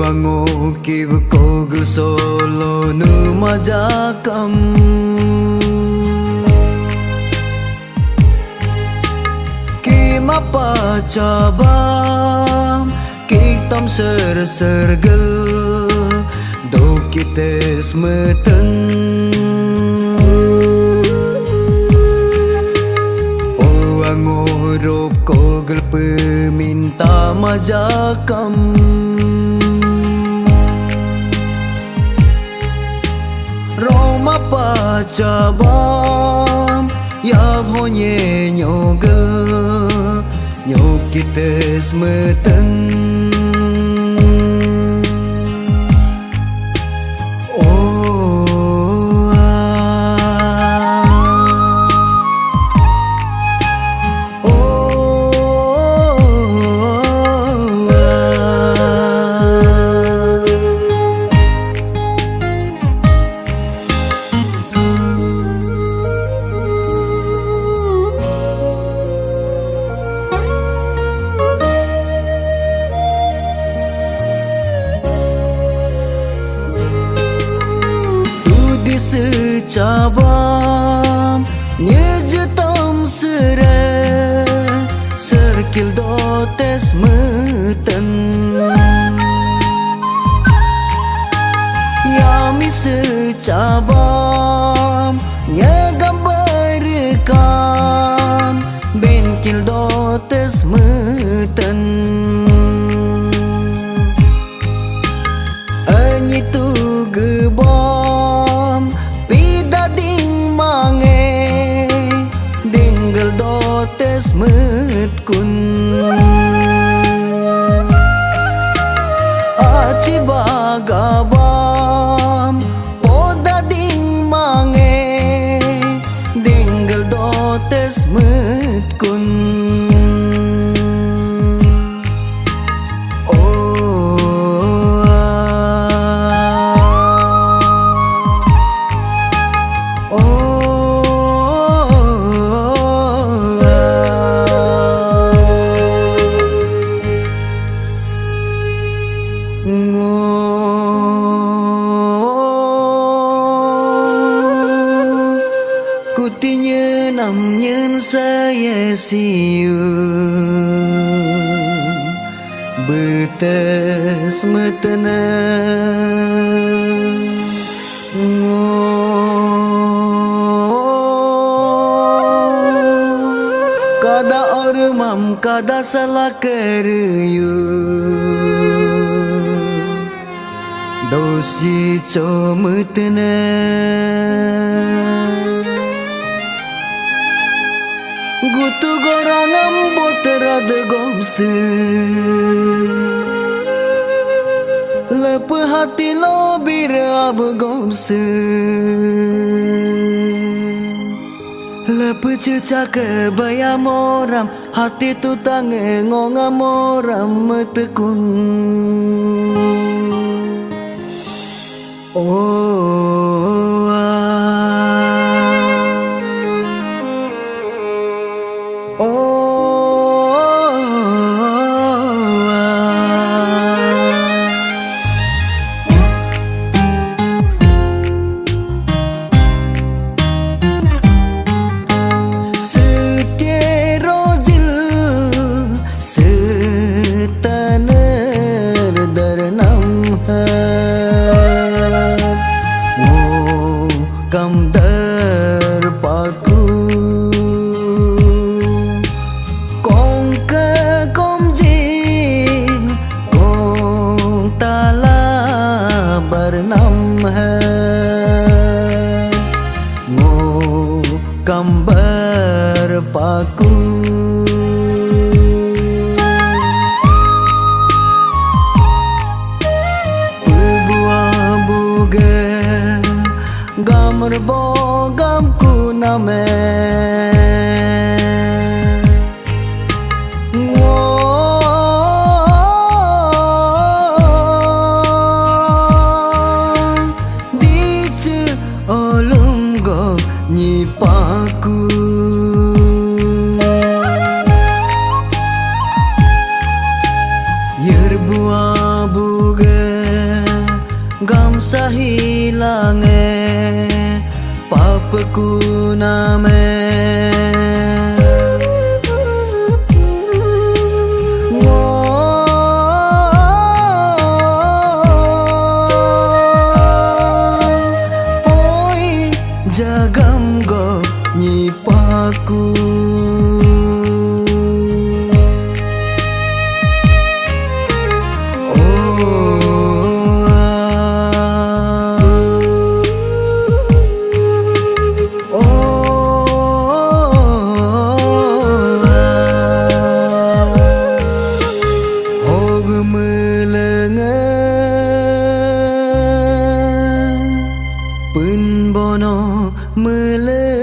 Uango kiv kogl solo nu majakam Kima pacabam Kik tam sergel Do kites meten Uango rop kogl peminta majakam Roma pacabam ya honye nyogel nyok kites meten Secabam nyejetam sere serkil dotes meten Yami secabam nyegam berekam benkil dotes meten Anyitu gebom dotes metkun Aci bagabam poda ding mange Dinggal dotes metkun Kutinya nam nyen saya siu betes metena kada ormam kada salah keriu dosi cometena Gutu gorangam boterad gomse Lepe hati lo birab gomse Lepe cecak bayamoram hati tu tange ngongamoram metekun Kam dar paku Kong ke kom jin Kong tala bernam hai Ngo kam berpaku Gamar bogam ku name Dice olum go nyipaku Yer buah buge sahilange papaku name jagam go nyipaku Pun bono meleke